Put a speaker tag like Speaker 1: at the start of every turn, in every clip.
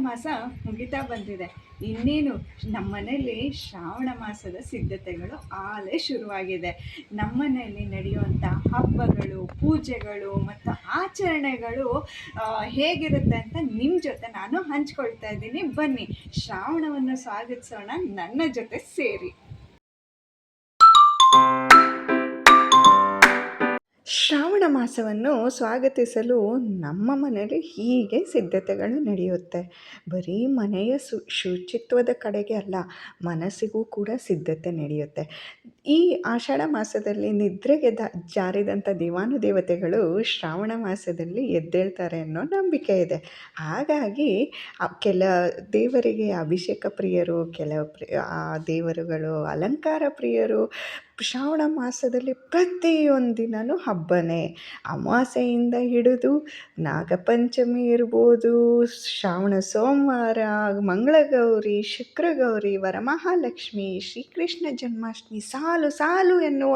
Speaker 1: ಮಾಸ ಮುಗಿತಾ ಬಂದಿದೆ. ಇನ್ನೇನು ನಮ್ಮ ಮನೇಲಿ ಶ್ರಾವಣ ಮಾಸದ ಸಿದ್ಧತೆಗಳು ಆಗಲೇ ಶುರುವಾಗಿದೆ. ನಮ್ಮ ಮನೆಯಲ್ಲಿ ನಡೆಯುವಂಥ ಹಬ್ಬಗಳು, ಪೂಜೆಗಳು ಮತ್ತು ಆಚರಣೆಗಳು ಹೇಗಿರುತ್ತೆ ಅಂತ ನಿಮ್ಮ ಜೊತೆ ನಾನು ಹಂಚ್ಕೊಳ್ತಾ ಇದ್ದೀನಿ. ಬನ್ನಿ, ಶ್ರಾವಣವನ್ನು ಸ್ವಾಗತಿಸೋಣ ನನ್ನ ಜೊತೆ ಸೇರಿ. ಶ್ರಾವಣ ಮಾಸವನ್ನು ಸ್ವಾಗತಿಸಲು ನಮ್ಮ ಮನೆಯಲ್ಲಿ ಹೀಗೆ ಸಿದ್ಧತೆಗಳು ನಡೆಯುತ್ತೆ. ಬರೀ ಮನೆಯ ಶುಚಿತ್ವದ ಕಡೆಗೆ ಅಲ್ಲ, ಮನಸ್ಸಿಗೂ ಕೂಡ ಸಿದ್ಧತೆ ನಡೆಯುತ್ತೆ. ಈ ಆಷಾಢ ಮಾಸದಲ್ಲಿ ನಿದ್ರೆಗೆ ಜಾರಿದಂಥ ದೇವಾನುದೇವತೆಗಳು ಶ್ರಾವಣ ಮಾಸದಲ್ಲಿ ಎದ್ದೇಳ್ತಾರೆ ಅನ್ನೋ ನಂಬಿಕೆ ಇದೆ. ಹಾಗಾಗಿ ಕೆಲ ದೇವರಿಗೆ ಅಭಿಷೇಕ ಪ್ರಿಯರು, ಆ ದೇವರುಗಳು ಅಲಂಕಾರ ಪ್ರಿಯರು. ಶ್ರಾವಣ ಮಾಸದಲ್ಲಿ ಪ್ರತಿಯೊಂದಿನೂ ಹಬ್ಬನೇ. ಅಮಾವಾಸ್ಯೆಯಿಂದ ಹಿಡಿದು ನಾಗಪಂಚಮಿ ಇರ್ಬೋದು, ಶ್ರಾವಣ ಸೋಮವಾರ, ಮಂಗಳಗೌರಿ, ಶುಕ್ರಗೌರಿ, ವರಮಹಾಲಕ್ಷ್ಮಿ, ಶ್ರೀಕೃಷ್ಣ ಜನ್ಮಾಷ್ಟಮಿ, ಸಾಲು ಸಾಲು ಎನ್ನುವ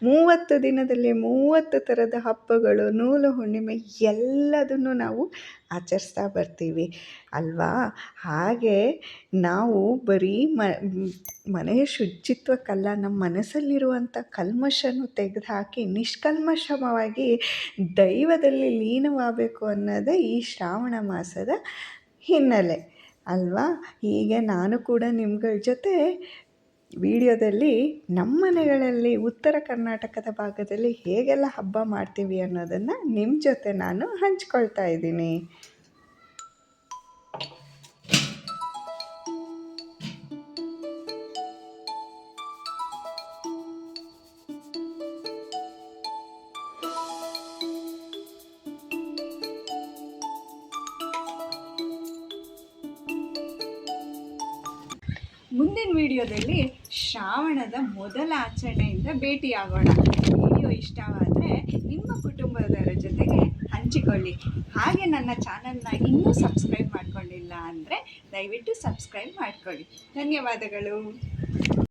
Speaker 1: 30 ದಿನದಲ್ಲಿ 30 ಥರದ ಹಬ್ಬಗಳು, ನೂಲು ಹುಣ್ಣಿಮೆ ಎಲ್ಲದನ್ನು ನಾವು ಆಚರಿಸ್ತಾ ಬರ್ತೀವಿ ಅಲ್ವಾ. ಹಾಗೆ ನಾವು ಬರೀ ಮನೆಯ ಶುಚಿತ್ವಕ್ಕಲ್ಲ, ನಮ್ಮ ಮನಸ್ಸಲ್ಲಿರುವಂಥ ಕಲ್ಮಶನೂ ತೆಗೆದುಹಾಕಿ ನಿಷ್ಕಲ್ಮಶವಾಗಿ ದೈವದಲ್ಲಿ ಲೀನವಾಗಬೇಕು ಅನ್ನೋದೇ ಈ ಶ್ರಾವಣ ಮಾಸದ ಹಿನ್ನೆಲೆ ಅಲ್ವಾ. ಹೀಗೆ ನಾನು ಕೂಡ ನಿಮ್ಗಳ ಜೊತೆ ವಿಡಿಯೋದಲ್ಲಿ ನಮ್ಮ ಮನೆಗಳಲ್ಲಿ ಉತ್ತರ ಕರ್ನಾಟಕದ ಭಾಗದಲ್ಲಿ ಹೇಗೆಲ್ಲ ಹಬ್ಬ ಮಾಡ್ತೀವಿ ಅನ್ನೋದನ್ನು ನಿಮ್ಮ ಜೊತೆ ನಾನು ಹಂಚ್ಕೊಳ್ತಾ ಇದ್ದೀನಿ. ಮುಂದಿನ ವಿಡಿಯೋದಲ್ಲಿ ಶ್ರಾವಣದ ಮೊದಲ ಆಚರಣೆಯಿಂದ ಭೇಟಿಯಾಗೋಣ. ವಿಡಿಯೋ ಇಷ್ಟವಾದರೆ ನಿಮ್ಮ ಕುಟುಂಬದವರ ಜೊತೆಗೆ ಹಂಚಿಕೊಳ್ಳಿ. ಹಾಗೆ ನನ್ನ ಚಾನಲ್ನ ಇನ್ನೂ ಸಬ್ಸ್ಕ್ರೈಬ್ ಮಾಡ್ಕೊಂಡಿಲ್ಲ ಅಂದರೆ ದಯವಿಟ್ಟು ಸಬ್ಸ್ಕ್ರೈಬ್ ಮಾಡ್ಕೊಳ್ಳಿ. ಧನ್ಯವಾದಗಳು.